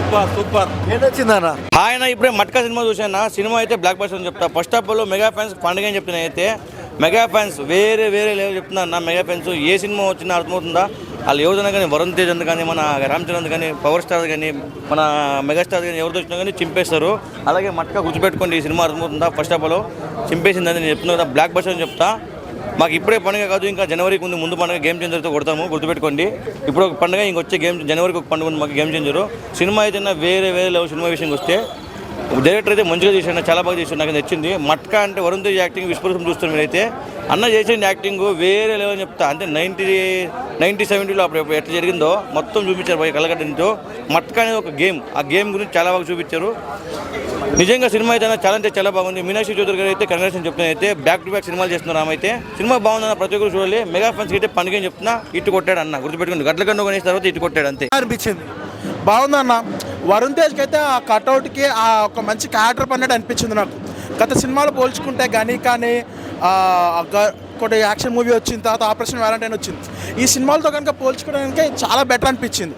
Super super. ఏంటొచ్చిందన్న? ఆయన ఇప్పుడే matka cinema చూసాను. సినిమా అయితే బ్లాక్ బస్టర్ అని చెప్తా. ఫస్ట్ హాఫ్ లో మెగా ఫ్యాన్స్ పండుగ అని చెప్తున్నా. అయితే మెగా ఫ్యాన్స్ వేరే లెవెల్ చెప్తున్నా. మెగా ఫ్యాన్స్ ఏ సినిమా వచ్చినా అర్థమవుతుందా? వాళ్ళు ఎవరైనా కానీ వరుణ్ తేజ్ అంత కానీ, మన రామ్ చరణ్ కానీ, పవర్ స్టార్ కానీ, మన మెగాస్టార్ కానీ ఎవరితో వచ్చినా కానీ చింపేస్తారు. అలాగే మట్కా గుర్తుపెట్టుకోండి. ఈ సినిమా అర్థమవుతుందా? ఫస్ట్ హాఫ్లో చింపేసిందని నేను చెప్తున్నా కదా, బ్లాక్ బస్టర్ అని చెప్తా. మాకు ఇప్పుడే పండుగ కాదు, ఇంకా జనవరికి ఉంది ముందు పండుగ. గేమ్ చేంజర్తో కొడతాము, గుర్తుపెట్టుకోండి. ఇప్పుడు ఒక పండుగ, ఇంకొచ్చే జనవరికి ఒక పండుగ ఉంది మాకు గేమ్ చేంజరు. సినిమా అయితే వేరే లెవెల్. సినిమా విషయంకి వస్తే డైరెక్టర్ అయితే మంచిగా చేశాడు, చాలా బాగా చేశాడు, నాకు నచ్చింది. మట్కా అంటే వరుణ్ తేజ్ యాక్టింగ్ విశ్వరూపం చూస్తారు మీరైతే. అన్న చేసిన యాక్టింగ్ వేరే లెవెల్ చెప్తా. అంటే 70s అప్పుడు ఎట్లా జరిగిందో మొత్తం చూపించారు బాయ్ కలగడంతో. మట్కా అనేది ఒక గేమ్, ఆ గేమ్ గురించి చాలా బాగా చూపించారు. నిజంగా సినిమా అయితే చాలా అంటే చాలా బాగుంది. మీనాక్షి చౌదరి గారు అయితే కంగ్రాచులేషన్ చెప్తున్నా. అయితే బ్యాక్ టు బ్యాక్ సినిమాలు చేస్తున్నారు. ఆమె అయితే సినిమా బాగుందన్న ప్రతి ఒక్కరు చూడాలి. మెగా ఫ్యాన్స్కి అయితే పండుగ అని చెప్తున్నా. ఇటు కొట్టాడు అన్న, గుర్తుపెట్టుకోండి. గట్ల కన్ను కొనేసిన తర్వాత ఇటు కొట్టాడు అంతే. అనిపించింది బాగుందన్న. వరుణ్ తేజ్కి అయితే ఆ కట్అవుట్కి ఆ ఒక మంచి క్యారెక్టర్ పన్నట్టు అనిపించింది నాకు. గత సినిమాలు పోల్చుకుంటే కానీ కొన్ని యాక్షన్ మూవీ వచ్చిన తర్వాత ఆపరేషన్ వ్యాలంటైన్ వచ్చింది. ఈ సినిమాలతో కనుక పోల్చుకోవడానికి చాలా బెటర్ అనిపించింది.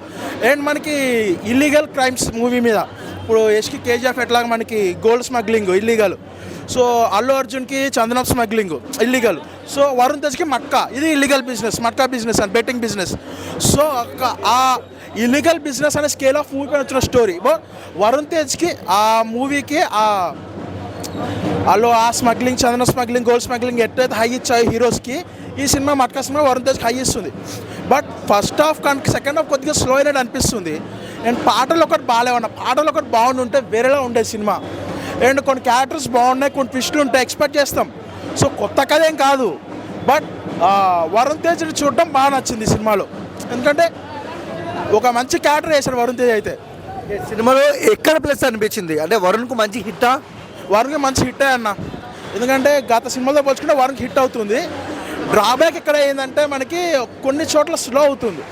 అండ్ మనకి ఇల్లీగల్ క్రైమ్స్ మూవీ మీద ఇప్పుడు యష్కి కేజీఎఫ్ ఎట్లాగా మనకి gold smuggling illegal, so Allu అర్జున్కి చందనం స్మగ్లింగ్ ఇల్లీగల్, సో వరుణ్ తేజ్కి మట్కా ఇది illegal business, Matka business and betting business. So ఆ ఇల్లీగల్ బిజినెస్ అనే స్కేల్ ఆఫ్ మూవీ పైన వచ్చిన స్టోరీ. బట్ వరుణ్ తేజ్కి ఆ మూవీకి వాళ్ళు ఆ స్మగ్లింగ్, చందన స్మగ్లింగ్, గోల్డ్ స్మగ్లింగ్ ఎట్లయితే హై ఇచ్చాయి హీరోస్కి, ఈ సినిమా మట్కా సినిమా వరుణ్ తేజ్కి హై ఇస్తుంది. బట్ ఫస్ట్ హాఫ్ కనుక సెకండ్ హాఫ్ కొద్దిగా స్లో అయినట్టు అనిపిస్తుంది. అండ్ పాటలు ఒకటి బాగాలేవన్న, పాటలు ఒకటి బాగుంటే వేరేలా ఉండేది సినిమా. అండ్ కొన్ని క్యారెక్టర్స్ బాగున్నాయి, కొన్ని ట్విస్టులు ఉంటాయి, ఎక్స్పెక్ట్ చేస్తాం. సో కొత్త కథ ఏం కాదు. బట్ వరుణ్ తేజ్ని చూడడం బాగా నచ్చింది ఈ సినిమాలో. ఎందుకంటే ఒక మంచి క్యారెక్టర్ వేశాడు వరుణ్ తేజ్. అయితే సినిమాలో ఎక్కడ ప్లస్ అనిపించింది అంటే వరుణ్కు మంచి హిట్టా? వరుణ్కి మంచి హిట్టే అన్న. ఎందుకంటే గత సినిమాతో పోల్చుకుంటే వరుణ్కి హిట్ అవుతుంది. డ్రాబ్యాక్ ఇక్కడ ఏంటంటే మనకి కొన్ని చోట్ల స్లో అవుతుంది.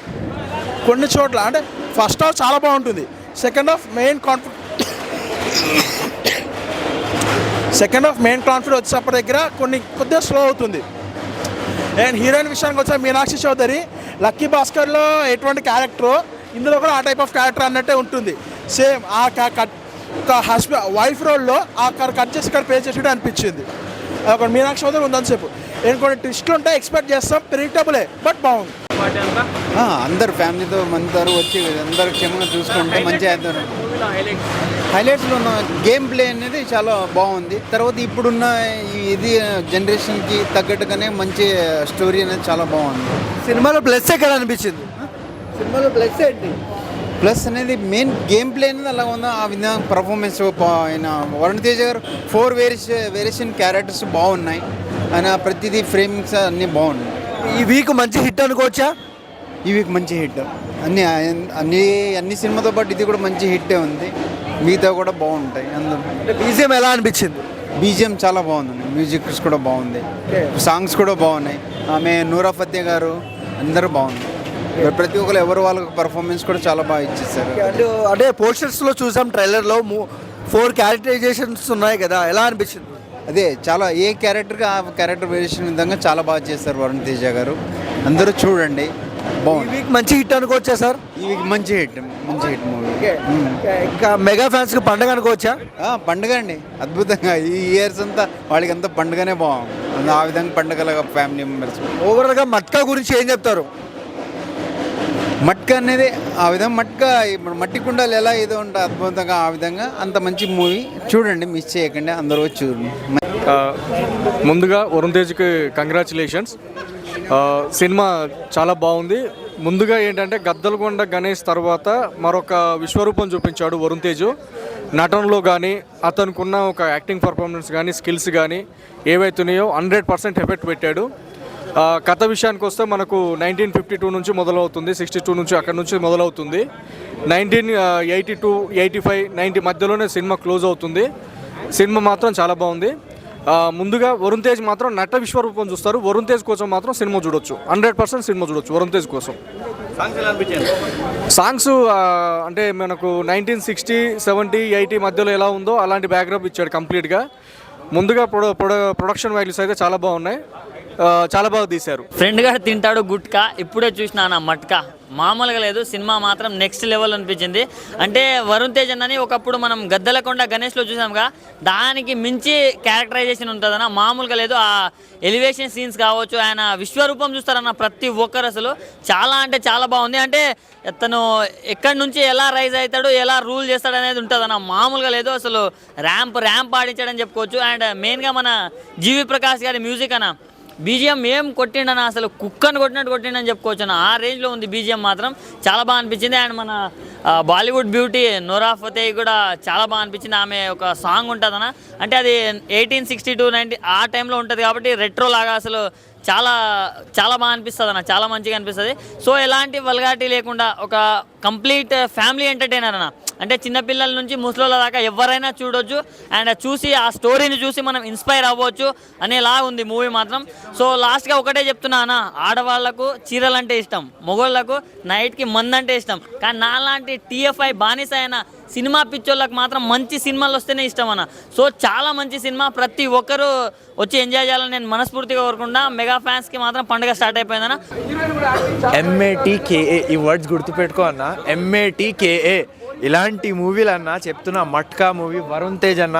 కొన్ని చోట్ల అంటే ఫస్ట్ హాఫ్ చాలా బాగుంటుంది, సెకండ్ హాఫ్ మెయిన్ కాన్ఫిడెంట్ వచ్చేప్పటి దగ్గర కొద్దిగా స్లో అవుతుంది. అండ్ హీరోయిన్ విషయానికి వచ్చే మీనాక్షి చౌదరి లక్కీ భాస్కర్లో ఎటువంటి క్యారెక్టరో ఇందులో కూడా ఆ టైప్ ఆఫ్ క్యారెక్టర్ అన్నట్టే ఉంటుంది. సేమ్ ఆ హస్బెండ్ వైఫ్ రోల్లో ఆ కట్ చేసి ఇక్కడ పే చేసేటట్టు అనిపించింది. ఒక మీనాక్షి చౌదరి ఉందని నేను కొన్ని ట్విస్టులు ఉంటాయి, ఎక్స్పెక్ట్ చేస్తాం, ప్రిడిక్టబులే, బట్ బాగుంది. అందరు ఫ్యామిలీతో అందరూ వచ్చి అందరు క్షేమంగా చూసుకుంటే మంచిగా అవుతారు. హైలైట్స్లో ఉన్న గేమ్ ప్లే అనేది చాలా బాగుంది. తర్వాత ఇప్పుడున్న ఇది జనరేషన్కి తగ్గట్టుగానే మంచి స్టోరీ అనేది చాలా బాగుంది. సినిమాలో ప్లస్ ఎక్కడ అనిపించింది? సినిమాలో ప్లస్ ఏంటి? ప్లస్ అనేది మెయిన్ గేమ్ ప్లే అనేది అలా ఉందా, ఆ విధంగా పర్ఫార్మెన్స్ ఆయన వరుణ్ తేజ్ గారు 4 వేరియేషన్ క్యారెక్టర్స్ బాగున్నాయి. ఆయన ప్రతిదీ ఫ్రేమింగ్స్ అన్నీ బాగున్నాయి. ఈ వీక్ మంచి హిట్ అనుకోవచ్చా? ఈ వీక్ మంచి హిట్. అన్ని సినిమాతో పాటు ఇది కూడా మంచి హిట్టే ఉంది. మిగతా కూడా బాగుంటాయి. అంటే బీజిఎం ఎలా అనిపించింది? బీజిఎం చాలా బాగుంది, మ్యూజిక్ కూడా బాగుంది, సాంగ్స్ కూడా బాగున్నాయి. ఆమె నూరా ఫతే గారు అందరూ బాగుంది. ప్రతి ఒక్కరు ఎవరు వాళ్ళకి పర్ఫార్మెన్స్ కూడా చాలా బాగా ఇచ్చేసారు. అంటే పోస్టర్స్లో చూసాం, ట్రైలర్లో 4 క్యారెక్టరైజేషన్స్ ఉన్నాయి కదా, ఎలా అనిపించింది? అదే చాలా ఏ క్యారెక్టర్కి ఆ క్యారెక్టర్ వేరియేషన్ విధంగా చాలా బాగా చేస్తారు వరుణ్ తేజ గారు. అందరూ చూడండి, బాగుంది. ఈ వీక్ మంచి హిట్ అనుకోవచ్చా సార్? ఈ వీక్ మంచి హిట్ మూవీ. ఇంకా మెగా ఫ్యాన్స్కి పండుగ అనుకోవచ్చా? పండుగ అండి, అద్భుతంగా. ఈ ఇయర్స్ అంతా వాళ్ళకి అంతా పండుగనే బాగుంది. ఆ విధంగా పండుగలుగా ఫ్యామిలీ మెంబర్స్. ఓవరాల్గా మట్కా గురించి ఏం చెప్తారు? మట్కా అనేది ఆ విధంగా మట్కా మట్టి కుండాలు ఎలా ఏదో ఉంటుంది అద్భుతంగా, ఆ విధంగా అంత మంచి మూవీ. చూడండి, మిస్ చేయకండి, అందరూ చూడండి. ముందుగా వరుణ్ తేజ్కి కంగ్రాచులేషన్స్. సినిమా చాలా బాగుంది. ముందుగా ఏంటంటే గద్దలకొండ గణేష్ తర్వాత మరొక విశ్వరూపం చూపించాడు వరుణ్ తేజ్. నటనలో కానీ అతనుకున్న ఒక యాక్టింగ్ పర్ఫార్మెన్స్ కానీ స్కిల్స్ కానీ ఏవైతున్నాయో 100% ఎఫెక్ట్ పెట్టాడు. కథ విషయానికి వస్తే మనకు 1952 నుంచి మొదలవుతుంది, 62 నుంచి అక్కడి నుంచి మొదలవుతుంది. 1982, 85, 90 మధ్యలోనే సినిమా క్లోజ్ అవుతుంది. సినిమా మాత్రం చాలా బాగుంది. ముందుగా వరుణ్ తేజ్ మాత్రం నట విశ్వరూపం చూస్తారు. వరుణ్ తేజ్ కోసం మాత్రం సినిమా చూడొచ్చు, 100% సినిమా చూడొచ్చు వరుణ్ తేజ్ కోసం. సాంగ్స్ అంటే మనకు 1960, 70, 80 మధ్యలో ఎలా ఉందో అలాంటి బ్యాక్గ్రౌండ్ ఇచ్చాడు కంప్లీట్గా. ముందుగా ప్రొడక్షన్ వాల్యూస్ అయితే చాలా బాగున్నాయి, చాలా బాగా తీశారు. ఫ్రెండ్ గారు తింటాడు గుట్కా, ఇప్పుడే చూసినా నా మట్కా. మామూలుగా లేదు. సినిమా మాత్రం నెక్స్ట్ లెవెల్ అనిపించింది. అంటే వరుణ్ తేజ్ అన్నని ఒకప్పుడు మనం గద్దలకొండ గణేష్లో చూసాంగా, దానికి మించి క్యారెక్టరైజేషన్ ఉంటుందన్న, మామూలుగా లేదు. ఆ ఎలివేషన్ సీన్స్ కావచ్చు, ఆయన విశ్వరూపం చూస్తారన్న ప్రతి ఒక్కరు అసలు చాలా అంటే చాలా బాగుంది. అంటే తను ఎక్కడి నుంచి ఎలా రైజ్ అవుతాడు, ఎలా రూల్ చేస్తాడు అనేది ఉంటుందన్న, మామూలుగా లేదు. అసలు ర్యాంప్ ఆడించాడని చెప్పుకోవచ్చు. అండ్ మెయిన్గా మన జీవి ప్రకాష్ గారి మ్యూజిక్ అన్న, బీజిఎం ఏం కొట్టిండన్న, అసలు కుక్కను కొట్టినట్టు కొట్టిండని చెప్పుకోవచ్చు అన్న, ఆ రేంజ్లో ఉంది బీజిఎం మాత్రం, చాలా బాగా అనిపించింది. అండ్ మన బాలీవుడ్ బ్యూటీ నూరా ఫతేహి కూడా చాలా బాగా అనిపించింది. ఆమె ఒక సాంగ్ ఉంటుందన్న, అంటే అది 1862 90 ఆ టైంలో ఉంటుంది కాబట్టి రెట్రో లాగా అసలు చాలా చాలా బాగా అనిపిస్తుంది అన్న, చాలా మంచిగా అనిపిస్తుంది. సో ఎలాంటి వల్గారిటీ లేకుండా ఒక కంప్లీట్ ఫ్యామిలీ ఎంటర్టైనర్ అన్న, అంటే చిన్నపిల్లల నుంచి ముసలోళ్ళ దాకా ఎవరైనా చూడొచ్చు. అండ్ చూసి ఆ స్టోరీని చూసి మనం ఇన్స్పైర్ అవ్వచ్చు అనేలా ఉంది మూవీ మాత్రం. సో లాస్ట్గా ఒకటే చెప్తున్నా అన్న, ఆడవాళ్లకు చీరలు అంటే ఇష్టం, మొగోళ్ళకు నైట్కి మందు అంటే ఇష్టం, కానీ నాలాంటి TFI బానిస అయిన సినిమా పిచ్చోళ్ళకి మాత్రం మంచి సినిమాలు వస్తేనే ఇష్టం అన్న. సో చాలా మంచి సినిమా, ప్రతి ఒక్కరూ వచ్చి ఎంజాయ్ చేయాలని నేను మనస్ఫూర్తిగా కోరుకుంటా. మెగా ఫ్యాన్స్కి మాత్రం పండుగ స్టార్ట్ అయిపోయిందన్న. MATKA ఈ వర్డ్స్ గుర్తుపెట్టుకో అన్న, MATKA. ఇలాంటి మూవీలు అన్న చెప్తున్నా, మట్కా మూవీ వరుణ్ తేజ్ అన్న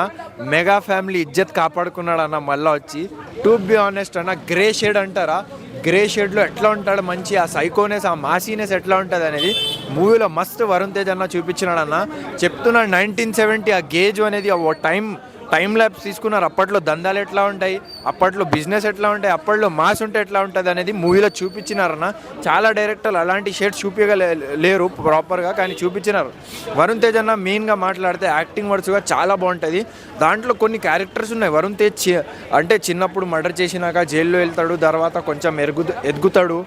మెగా ఫ్యామిలీ ఇజ్జత్ కాపాడుకున్నాడు అన్న. మళ్ళీ వచ్చి టు బి ఆనెస్ట్ అన్న, గ్రే షేడ్ అంటారా, గ్రే షేడ్లో ఎట్లా ఉంటాడు, మంచి ఆ సైకోనెస్, ఆ మాసీనెస్ ఎట్లా ఉంటుంది అనేది మూవీలో మస్తు వరుణ్ తేజ్ అన్న చూపించినాడు అన్న. చెప్తున్నాడు 1970 ఆ గేజ్ అనేది ఓ టైం ల్యాబ్స్ తీసుకున్నారు. అప్పట్లో దందాలు ఎట్లా ఉంటాయి, అప్పట్లో బిజినెస్ ఎట్లా ఉంటాయి, అప్పట్లో మాస్ ఉంటే ఎట్లా ఉంటుంది అనేది మూవీలో చూపించినారన్న. చాలా డైరెక్టర్లు అలాంటి షేడ్స్ లేరు ప్రాపర్గా, కానీ చూపించినారు. వరుణ్ తేజ్ అన్న మెయిన్గా మాట్లాడితే యాక్టింగ్ వర్డ్స్గా చాలా బాగుంటుంది. దాంట్లో కొన్ని క్యారెక్టర్స్ ఉన్నాయి. వరుణ్ తేజ్ అంటే చిన్నప్పుడు మర్డర్ చేసినాక జైల్లో వెళ్తాడు, తర్వాత కొంచెం ఎదుగుతాడు,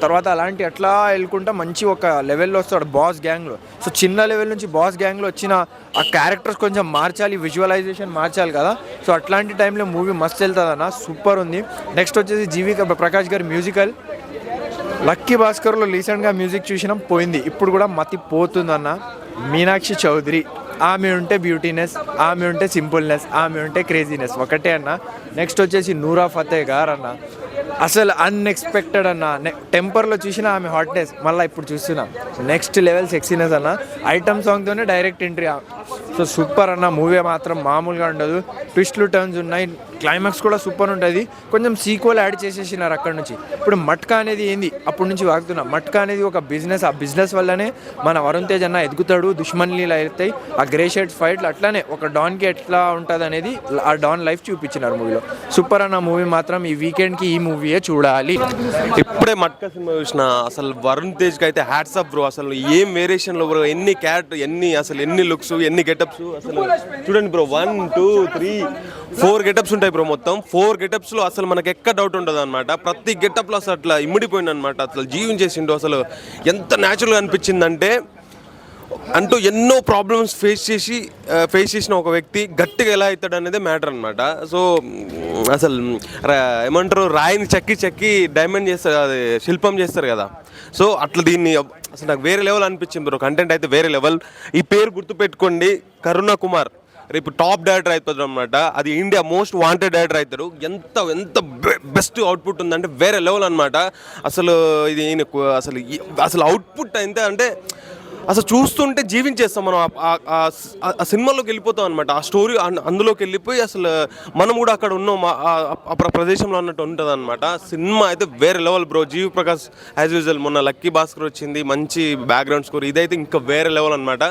తర్వాత అలాంటి ఎట్లా వెళ్ళుకుంటా మంచి ఒక లెవెల్లో వస్తాడు బాస్ గ్యాంగ్లో. సో చిన్న లెవెల్ నుంచి బాస్ గ్యాంగ్లో వచ్చిన ఆ క్యారెక్టర్స్ కొంచెం మార్చాలి, విజువలైజేషన్ మార్చాలి కదా. సో అట్లాంటి టైంలో మూవీ మస్తు వెళ్తుంది అన్న, సూపర్ ఉంది. నెక్స్ట్ వచ్చేసి జీవి ప్రకాష్ గారి మ్యూజికల్. లక్కీ భాస్కర్లో రీసెంట్గా మ్యూజిక్ చూసినాం, పోయింది. ఇప్పుడు కూడా మతి పోతుందన్న. మీనాక్షి చౌదరి, ఆమె ఉంటే బ్యూటీనెస్, ఆమె ఉంటే సింపుల్నెస్, ఆమె ఉంటే క్రేజీనెస్, ఒకటే అన్న. నెక్స్ట్ వచ్చేసి నూరా ఫతే గారు అన్న, అసలు అన్ఎక్స్పెక్టెడ్ అన్న. టెంపర్లో చూసిన ఆమె హాట్నెస్, మళ్ళీ ఇప్పుడు చూస్తున్నాం నెక్స్ట్ లెవెల్ సెక్సీనెస్ అన్న. ఐటమ్ సాంగ్తోనే డైరెక్ట్ ఎంట్రీ. సో సూపర్ అన్న, మూవీ మాత్రం మామూలుగా ఉండదు. ట్విస్ట్లు టర్న్స్ ఉన్నాయి, క్లైమాక్స్ కూడా సూపర్ ఉంటుంది. కొంచెం సీక్వెల్ యాడ్ చేసేసినారు అక్కడ నుంచి. ఇప్పుడు మట్కా అనేది ఏంది, అప్పటి నుంచి వాగుతున్నా. మట్కా అనేది ఒక బిజినెస్, ఆ బిజినెస్ వల్లనే మన వరుణ్ తేజ్ అన్న ఎదుగుతాడు, దుష్మన్లీలు అవుతాయి, ఆ గ్రే షేడ్స్ ఫైట్లు అట్లానే ఒక డాన్కి ఎట్లా ఉంటుంది అనేది ఆ డాన్ లైఫ్ చూపించినారు మూవీలో. సూపర్ అన్న మూవీ మాత్రం. ఈ వీకెండ్కి ఈ మూవీయే చూడాలి. ఇప్పుడే మట్కా సినిమా చూసిన, అసలు వరుణ్ తేజ్కి అయితే హ్యాట్స్ ఆఫ్ బ్రో. అసలు ఏం వేరియేషన్లో బ్రో, ఎన్ని క్యారెక్టర్, ఎన్ని లుక్స్, ఎన్ని గెటప్స్. అసలు చూడండి బ్రో, 1 2 3 4 గెటప్స్ ఉంటాయి బ్రో. మొత్తం 4 గెటప్స్లో అసలు మనకు ఎక్కడ డౌట్ ఉండదు అనమాట. ప్రతి గెటప్లో అసలు అట్లా ఇమిడిపోయింది అనమాట. అసలు జీవించేసిండు. అసలు ఎంత న్యాచురల్గా అనిపించిందంటే, అంటూ ఎన్నో ప్రాబ్లమ్స్ ఫేస్ చేసిన ఒక వ్యక్తి గట్టిగా ఎలా అవుతాడు అనేది మ్యాటర్ అనమాట. సో అసలు ఏమంటారు, రాయిని చెక్కి డైమండ్ చేస్తారు, అది శిల్పం చేస్తారు కదా. సో అట్లా దీన్ని అసలు నాకు వేరే లెవెల్ అనిపించింది బ్రో. కంటెంట్ అయితే వేరే లెవెల్. ఈ పేరు గుర్తుపెట్టుకోండి, కరుణ కుమార్ రేపు టాప్ డైరెక్టర్ అవుతాడు అనమాట. అది ఇండియా మోస్ట్ వాంటెడ్ డైరెక్టర్ అవుతాడు. ఎంత బెస్ట్ అవుట్పుట్ ఉందంటే వేరే లెవెల్ అనమాట. అసలు ఇది అసలు అవుట్పుట్ అయితే అంటే అసలు చూస్తుంటే జీవించేస్తాం మనం. ఆ సినిమాలోకి వెళ్ళిపోతాం అనమాట. ఆ స్టోరీ అందులోకి వెళ్ళిపోయి అసలు మనం కూడా అక్కడ ఉన్నాం, ఆ ప్రదేశంలో అన్నట్టు ఉంటుంది అనమాట. సినిమా అయితే వేరే లెవెల్ బ్రో. జీవి ప్రకాష్ యాజ్ యూజువల్, మొన్న లక్కీ భాస్కర్ వచ్చింది, మంచి బ్యాక్గ్రౌండ్ స్కోర్. ఇదైతే ఇంకా వేరే లెవెల్ అనమాట.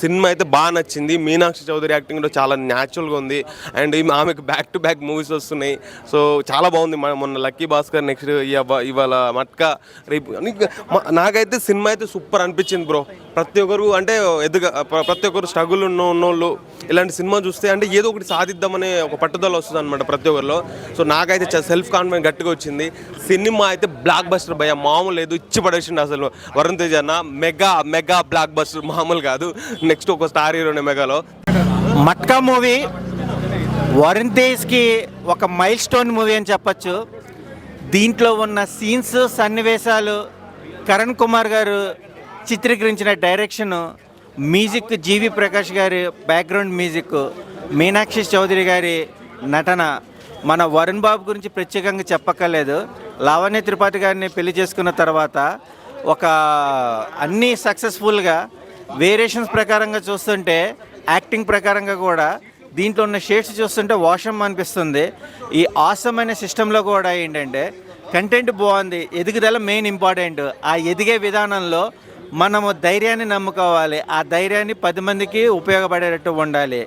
సినిమా అయితే బాగా నచ్చింది. మీనాక్షి చౌదరి యాక్టింగ్లో చాలా న్యాచురల్గా ఉంది. అండ్ ఆమెకు బ్యాక్ టు బ్యాక్ మూవీస్ వస్తున్నాయి. సో చాలా బాగుంది. మొన్న లక్కీ భాస్కర్, నెక్స్ట్ ఇవాళ మట్కా, రేపు. నాకైతే సినిమా అయితే సూపర్ అనిపించింది బ్రో. ప్రతి ఒక్కరు అంటే ప్రతి ఒక్కరు స్ట్రగుల్ ఉన్నోళ్ళు ఇలాంటి సినిమా చూస్తే అంటే ఏదో ఒకటి సాధిద్దామనే ఒక పట్టుదల వస్తుంది అనమాట ప్రతి ఒక్కరిలో. సో నాకైతే సెల్ఫ్ కాన్ఫిడెన్స్ గట్టిగా వచ్చింది. సినిమా అయితే బ్లాక్ బస్టర్ భయ, మామూలు లేదు, ఇచ్చి పడేసిండు అసలు వరుణ్ తేజ్ అన్న. మెగా బ్లాక్ బస్టర్, మామూలు కాదు. నెక్స్ట్ ఒక స్టార్ హీరోనే మెగాలో. మట్కా మూవీ వరుణ్ తేజ్కి ఒక మైల్ స్టోన్ మూవీ అని చెప్పచ్చు. దీంట్లో ఉన్న సీన్స్, సన్నివేశాలు, కరణ్ కుమార్ గారు చిత్రీకరించిన డైరెక్షను, మ్యూజిక్ జీవి ప్రకాష్ గారి బ్యాక్గ్రౌండ్ మ్యూజిక్, మీనాక్షి చౌదరి గారి నటన, మన వరుణ్ బాబు గురించి ప్రత్యేకంగా చెప్పక్కర్లేదు. లావణ్య త్రిపాఠి గారిని పెళ్లి చేసుకున్న తర్వాత ఒక అన్నీ సక్సెస్ఫుల్గా వేరియేషన్స్ ప్రకారంగా చూస్తుంటే యాక్టింగ్ ప్రకారంగా కూడా దీంట్లో ఉన్న షేడ్స్ చూస్తుంటే వాషమ్ అనిపిస్తుంది. ఈ ఆసమ్ అనే సిస్టంలో కూడా ఏంటంటే కంటెంట్ బాగుంది, ఎదుగుదల మెయిన్ ఇంపార్టెంట్. ఆ ఎదిగే విధానంలో మనము ధైర్యాన్ని నమ్ముకోవాలి, ఆ ధైర్యాన్ని 10 మందికి ఉపయోగపడేటట్టు ఉండాలి.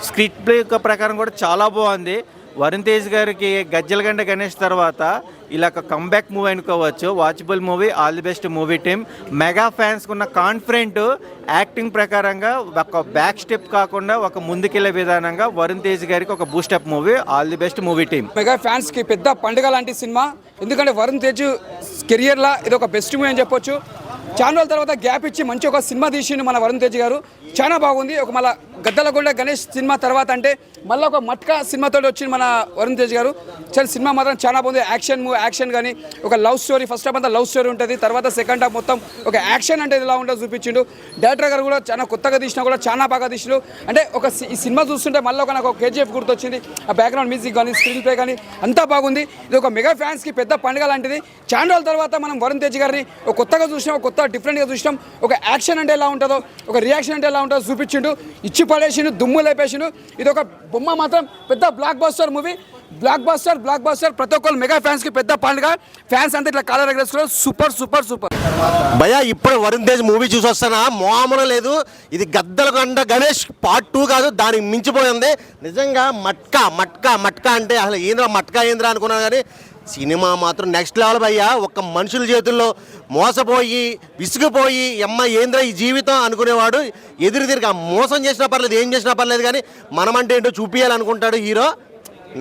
స్క్రిప్ట్ ప్లే ప్రకారం కూడా చాలా బాగుంది. వరుణ్ తేజ్ గారికి గజ్జలగండ గణేష్ తర్వాత ఇలా ఒక కంబ్యాక్ మూవీ అనుకోవచ్చు. Watchable movie, all the best movie team. Mega ఫ్యాన్స్కి ఉన్న కాన్ఫిడెంట్ యాక్టింగ్ ప్రకారంగా ఒక బ్యాక్ స్టెప్ కాకుండా ఒక ముందుకెళ్ళే విధానంగా వరుణ్ తేజ్ గారికి ఒక boost up movie. All the best movie team. Mega ఫ్యాన్స్కి పెద్ద పండుగ లాంటి సినిమా, ఎందుకంటే వరుణ్ తేజ్ కెరియర్లో ఇది ఒక బెస్ట్ మూవీ అని చెప్పొచ్చు. చాలా రోజుల తర్వాత గ్యాప్ ఇచ్చి మంచి ఒక సినిమా తీసిండు మన వరుణ్ తేజ్ గారు, చాలా బాగుంది. ఒక మళ్ళీ గద్దలగొండ గణేష్ సినిమా తర్వాత అంటే మళ్ళీ ఒక మట్కా సినిమాతో వచ్చింది మన వరుణ్ తేజ్ గారు. చాలా సినిమా మాత్రం చాలా బాగుంది. యాక్షన్ కానీ ఒక లవ్ స్టోరీ, ఫస్ట్ హాఫ్ అంతా లవ్ స్టోరీ ఉంటుంది, తర్వాత సెకండ్ హాఫ్ మొత్తం ఒక యాక్షన్ అంటే ఎలా ఉంటుందో చూపించిండు. డైరెక్టర్ గారు కూడా చాలా కొత్తగా తీసినా కూడా చాలా బాగా తీసిండు. అంటే ఈ సినిమా చూస్తుంటే మళ్ళీ ఒక నాకు KGF గుర్తొచ్చింది. ఆ బ్యాక్గ్రౌండ్ మ్యూజిక్ కానీ స్క్రీన్ ప్లే కానీ అంతా బాగుంది. ఇది ఒక మెగా ఫ్యాన్స్కి పెద్ద పండుగ లాంటిది. చాలా రోజుల తర్వాత మనం వరుణ్ తేజ్ గారిని ఒక కొత్తగా చూసినాం, ఒక కొత్త డిఫరెంట్గా చూసినాం. ఒక యాక్షన్ అంటే ఎలా ఉంటుందో, ఒక రియాక్షన్ అంటే ఎలా ఉంటుందో చూపించిండు. ఇచ్చి పడేసిండు, దుమ్ము లేపేసిండు. ఇది ఒక బొమ్మ మాత్రం పెద్ద block buster movie. Block buster ప్రతి ఒక్కరు మెగా ఫ్యాన్స్కి పెద్ద పండుగ. ఫ్యాన్స్ అంతా ఇట్లా కాలర్ ఎగరేస్తున్నారు. సూపర్. భయ్యా ఇప్పుడు వరుణ్ తేజ్ మూవీ చూసి వస్తానా, మామూలు లేదు. ఇది గద్దలకొండ గణేష్ పార్ట్ 2 కాదు, దానికి మించిపోయింది. నిజంగా మట్కా అంటే అసలు ఏంద్రా అనుకున్నాను, కానీ సినిమా మాత్రం నెక్స్ట్ లెవెల్ భయ్యా. ఒక్క మనుషుల చేతుల్లో మోసపోయి విసిగిపోయి ఏంద్రా ఈ జీవితం అనుకునేవాడు ఎదురు తిరిగి మోసం చేసినా పర్లేదు, ఏం చేసినా పర్లేదు, కానీ మనమంటే ఏంటో చూపించాలనుకుంటాడు హీరో.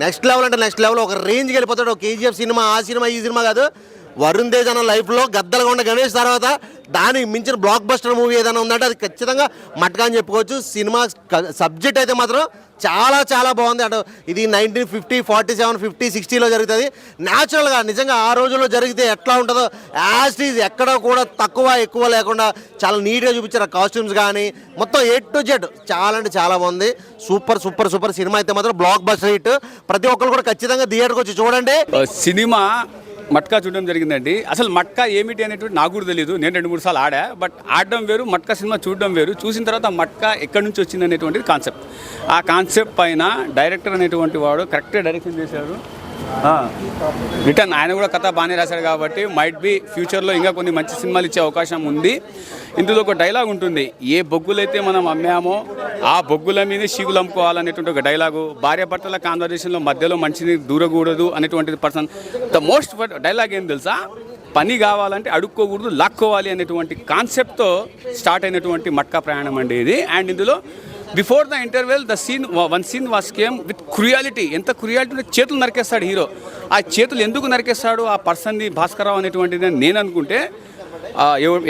నెక్స్ట్ లెవెల్ అంటే నెక్స్ట్ లెవెల్, ఒక రేంజ్కి వెళ్ళిపోతాడు. KGF సినిమా, ఆ సినిమా, ఈ సినిమా కాదు. వరుణ్ తేజ్ అన్న లైఫ్లో గద్దలకొండ గణేష్ తర్వాత దానికి మించిన బ్లాక్ బస్టర్ మూవీ ఏదైనా ఉందంటే అది ఖచ్చితంగా మట్కా అని చెప్పుకోవచ్చు. సినిమా సబ్జెక్ట్ అయితే మాత్రం చాలా బాగుంది. అటు ఇది 1950, 47, 50, 60లో జరుగుతుంది. న్యాచురల్గా నిజంగా ఆ రోజుల్లో జరిగితే ఎట్లా ఉంటుందో యాజ్ ఈజ్ ఎక్కడ కూడా తక్కువ ఎక్కువ లేకుండా చాలా నీట్గా చూపించారు. కాస్ట్యూమ్స్ కానీ మొత్తం A to Z చాలా అంటే చాలా బాగుంది. సూపర్ సినిమా అయితే మాత్రం బ్లాక్ బస్టర్ హిట్. ప్రతి ఒక్కరు కూడా ఖచ్చితంగా థియేటర్కి వచ్చి చూడండి. సినిమా మట్కా చూడడం జరిగిందండి. అసలు మట్కా ఏమిటి అనేటువంటి నాకు కూడా తెలియదు. నేను 2-3 సార్లు ఆడా, బట్ ఆడడం వేరు, మట్కా సినిమా చూడడం వేరు. చూసిన తర్వాత మట్కా ఎక్కడి నుంచి వచ్చింది అనేటువంటిది కాన్సెప్ట్. ఆ కాన్సెప్ట్ పైన డైరెక్టర్ అనేటువంటి వాడు కరెక్ట్గా డైరెక్షన్ చేశాడు. రిటర్న్ ఆయన కూడా కథ బాగానే రాశాడు కాబట్టి మైట్ బి ఫ్యూచర్లో ఇంకా కొన్ని మంచి సినిమాలు ఇచ్చే అవకాశం ఉంది. ఇందులో ఒక డైలాగ్ ఉంటుంది, ఏ బొగ్గులైతే మనం అమ్మామో ఆ బొగ్గుల మీద షీగులు అమ్ముకోవాలనేటువంటి ఒక డైలాగు. భార్యాభర్తల కాన్వర్జేషన్లో మధ్యలో మనిషిని దూరకూడదు అనేటువంటిది పర్సన్. ద మోస్ట్ డైలాగ్ ఏం తెలుసా, పని కావాలంటే అడుక్కోకూడదు, లాక్కోవాలి అనేటువంటి కాన్సెప్ట్తో స్టార్ట్ అయినటువంటి మట్కా ప్రయాణం అండి ఇది. అండ్ ఇందులో before the interval one scene was came with cruelty. ఎంత క్రుయాలిటీ, చేతులు నరికేస్తాడు హీరో. ఆ చేతులు ఎందుకు నరికేస్తాడు ఆ పర్సన్ని, భాస్కర్రావు అనేటువంటిది నేను అనుకుంటే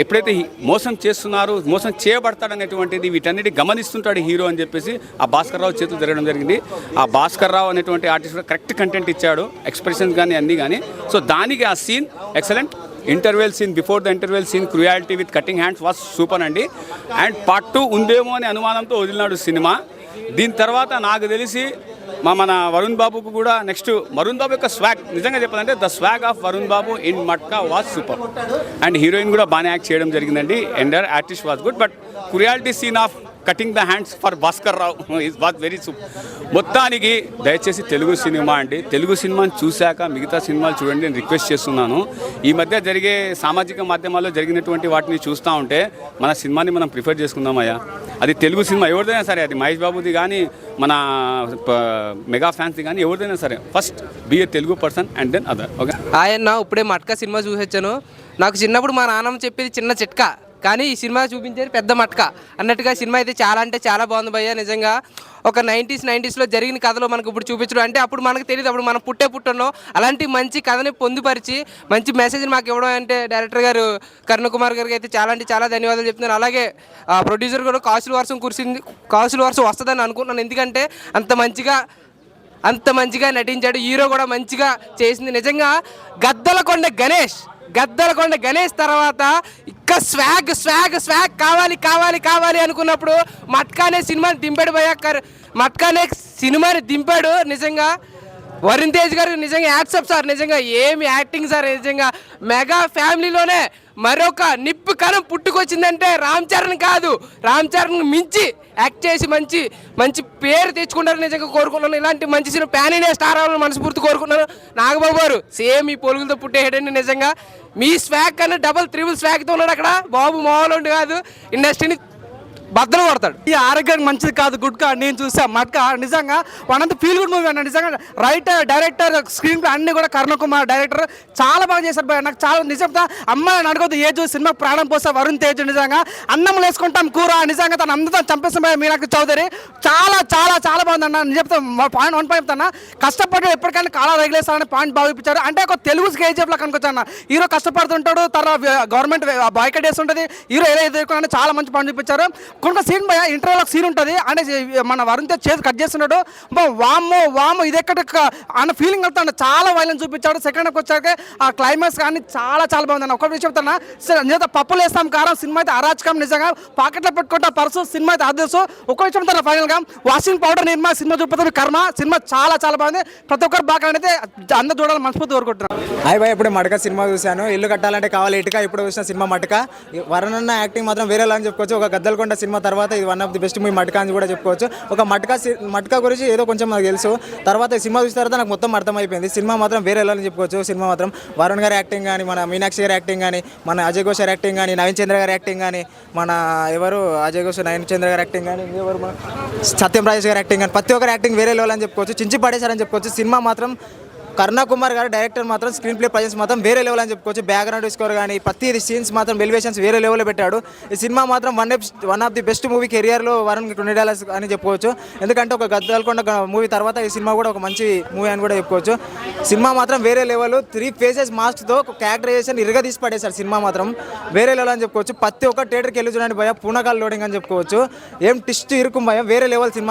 ఎప్పుడైతే మోసం చేస్తున్నారు, మోసం చేయబడతాడు అనేటువంటిది వీటన్నిటి గమనిస్తుంటాడు హీరో అని చెప్పేసి ఆ భాస్కర్రావు చేతులు జరగడం జరిగింది. ఆ భాస్కర్రావు అనేటువంటి ఆర్టిస్ట్ కరెక్ట్ కంటెంట్ ఇచ్చాడు, ఎక్స్ప్రెషన్స్ కానీ అన్నీ కానీ. సో దానికి ఆ scene excellent. Interval scene, before the interval scene cruelty with cutting hands was super అండి. అండ్ పార్ట్ 2 ఉందేమో అనే అనుమానంతో వదిలినాడు సినిమా. దీని తర్వాత నాకు తెలిసి మన వరుణ్ బాబుకు కూడా నెక్స్ట్ వరుణ్ బాబు యొక్క స్వాగ్, నిజంగా చెప్పాలంటే the swag of Varun Babu in Matka was super. And heroine కూడా బాగానే యాక్ట్ చేయడం జరిగిందండి. Ender artist was good, but cruelty scene of cutting the hands for Bhaskar Rao is was very super. మొత్తానికి దయచేసి తెలుగు సినిమా అండి, తెలుగు సినిమాని చూశాక మిగతా సినిమాలు చూడండి నేను రిక్వెస్ట్ చేస్తున్నాను. ఈ మధ్య జరిగే సామాజిక మాధ్యమాల్లో జరిగినటువంటి వాటిని చూస్తూ ఉంటే మన సినిమాని మనం ప్రిఫర్ చేసుకుందామయ్యా. అది తెలుగు సినిమా ఎవరిదైనా సరే, అది మహేష్ బాబుది కానీ మన మెగా ఫ్యాన్స్ది కానీ ఎవరిదైనా సరే, first be a Telugu person and then other. Okay. ఆయన ఇప్పుడే మట్కా సినిమా చూసొచ్చాను. నాకు చిన్నప్పుడు మా నాన్నమ్మ చెప్పేది చిన్న చిట్కా, కానీ ఈ సినిమా చూపించేది పెద్ద మట్కా అన్నట్టుగా. సినిమా అయితే చాలా అంటే చాలా బాగుంది భయ్య. నిజంగా ఒక 90s జరిగిన కథలో మనకు ఇప్పుడు చూపించడం అంటే అప్పుడు మనకు తెలియదు, అప్పుడు మనం పుట్టనో అలాంటి మంచి కథని పొందుపరిచి మంచి మెసేజ్ని మాకు ఇవ్వడం అంటే డైరెక్టర్ గారు కరుణ కుమార్ గారికి అయితే చాలా అంటే చాలా ధన్యవాదాలు చెప్తున్నాను. అలాగే ప్రొడ్యూసర్ కూడా కాసుల వర్షం వస్తుందని అనుకుంటున్నాను, ఎందుకంటే అంత మంచిగా నటించాడు. హీరో కూడా మంచిగా చేసింది. నిజంగా గద్దలకొండ గణేష్ తర్వాత ఇంకా స్వాగ్ కావాలి అనుకున్నప్పుడు మట్కానే సినిమాని దింపాడు భయ్య. మట్కానే సినిమాని దింపాడు. నిజంగా వరుణ్ తేజ్ గారు నిజంగా యాక్సెప్ట్ సార్, నిజంగా ఏమి యాక్టింగ్ సార్, నిజంగా మెగా ఫ్యామిలీలోనే మరొక నిప్పు కణం పుట్టుకొచ్చిందంటే రామ్ చరణ్ కాదు, రామ్ చరణ్ మించి యాక్ట్ చేసి మంచి మంచి పేరు తెచ్చుకుంటారు నిజంగా కోరుకున్నాను. ఇలాంటి మంచి సినిమా ప్యాన్ ఇండియా స్టార్ అవ్వాలని మనస్ఫూర్తి కోరుకున్నాను. నాగబాబు గారు సేమ్ ఈ పొలుగులతో పుట్టేయడండి, నిజంగా మీ స్వాగ్ కన్నా డబల్ త్రిబుల్ స్వాగ్తో ఉన్నాడు అక్కడ. బాబు మామూలు కాదు, ఇండస్ట్రీని బద్దలు కొడతాడు. ఈ ఆరోగ్యానికి మంచిది కాదు గుట్కా నేను చూసా మట్కా. నిజంగా one of the feel good movie అన్న. నిజంగా రైటర్, డైరెక్టర్, స్క్రీన్ ప్లే అన్ని కూడా కరుణ కుమార్ డైరెక్టర్ చాలా బాగా చేశారు భయ్య. నాకు చాలా నిజంగా అమ్మాయిని అడగదు ఏజ్ సినిమా ప్రాణం పోసా వరుణ్ తేజ్. నిజంగా అన్నం వేసుకుంటాం కూర, నిజంగా తను అందరితో చంపేసిన భయ్య మీనాక్షి చౌదరి. చాలా చాలా చాలా బాగుందన్న. నేను చెప్తాను పాయింట్ 1 పాయింట్ చెప్తాను, కష్టపడి ఎప్పటికైనా కాలా రెగ్యులేస్తారని పాయింట్ భావించారు. అంటే ఒక తెలుగు కేజీఎఫ్ లా కనుకొచ్చాను. హీరో కష్టపడుతుంటాడు, తర్వాత గవర్నమెంట్ బాయ్కట్ చేస్తుంటుంది, హీరో ఏదో ఎదుర్కొన్నా చాలా మంచి పాయింట్ చూపించారు. కొంత సీన్ భయ ఇంటర్వ్యూలో సీన్ ఉంటుంది అంటే మన వరుణ్ తేజ్ చేతి కట్ చేస్తున్నాడు, వామ్మో వామ్మో ఇది ఎక్కడ అన్న ఫీలింగ్ వెళ్తాడు. చాలా వైలెన్స్ చూపించాడు. సెకండ్ హాఫ్ వచ్చాక ఆ క్లైమాక్స్ కానీ చాలా చాలా బాగుంది. ఒక విషయం చెప్తాను, నిజంగా పప్పులు వేస్తాం కారం సినిమా అయితే అరాచకం. నిజంగా పాకెట్లో పెట్టుకుంటా పర్సు సినిమా అయితే అదృష్టం. ఒక విషయం చెప్తాను ఫైనల్గా, వాషింగ్ పౌడర్ నిర్మా సినిమా చూపిస్తుంది కర్మ. సినిమా చాలా చాలా బాగుంది. ప్రతి ఒక్కరు బాగా అయితే అందరూ చూడాలని మనస్ఫూర్తి కోరుకుంటున్నాను. హాయ్ బాయ్, ఇప్పుడు మటక సినిమా చూశాను. ఇల్లు కట్టాలంటే కావాలి ఇటుక. ఇప్పుడు చూసిన సినిమా మటక. వరుణ్ అన్న యాక్టింగ్ మాత్రం వేరేలా అని చెప్పుకోవచ్చు. ఒక గద్దలకొండ సినిమా తర్వాత ఇది one of the best movie Matka అని కూడా చెప్పుకోవచ్చు. ఒక మటక గురించి ఏదో కొంచెం నాకు తెలుసు, తర్వాత ఈ సినిమా చూసిన తర్వాత నాకు మొత్తం అర్థమైపోయింది. సినిమా మాత్రం వేరేలా అని చెప్పుకోవచ్చు. సినిమా మాత్రం వరుణ్ గారి యాక్టింగ్ కానీ, మన మీనాక్షి గారి యాక్టింగ్ కానీ, మన అజయ్ ఘోష్ గారి యాక్టింగ్ కానీ, నవీన్ చంద్ర గారి యాక్టింగ్ కానీ, మన ఎవరు అజయ్ ఘోష్ నవీన్ చంద్ర గారి యాక్టింగ్ కానీ, ఎవరు మన సత్యం రాజేష్ గారి యాక్టింగ్ కానీ, ప్రతి ఒక్కరి యాక్టింగ్ వేరే లెవెల్ అని చెప్పుకోవచ్చు. చించి పడేశారని చెప్పుకోవచ్చు. సినిమా మాత్రం కరుణ కుమార్ గారు డైరెక్టర్ మాత్రం స్క్రీన్ ప్లే ప్రజెన్స్ మాత్రం వేరే లెవెల్ అని చెప్పుకోవచ్చు. బ్యాక్గ్రౌండ్ స్కోర్ కానీ ప్రతి సీన్స్ మాత్రం ఎలివేషన్స్ వేరే లెవెల్లో పెట్టాడు. ఈ సినిమా మాత్రం one of the best movie కెరియర్లో వరుణ్ $20 అని చెప్పుకోవచ్చు. ఎందుకంటే ఒక గద్దలకొండ మూవీ తర్వాత ఈ సినిమా కూడా ఒక మంచి మూవీ అని కూడా చెప్పుకోవచ్చు. సినిమా మాత్రం వేరే లెవెల్. 3 phases మాస్క్తో ఒక క్యారెక్టరైజేషన్ ఇరుగా తీసి పడేశారు. సినిమా మాత్రం వేరే లెవెల్ అని చెప్పుకోవచ్చు. ప్రతి ఒక్క థియేటర్కి వెళ్ళి చూడండి భయ, పూనకాల లోడింగ్ అని చెప్పుకోవచ్చు. ఏం టిస్ట్ ఇరుకు భయ, వేరే లెవెల్ సినిమా.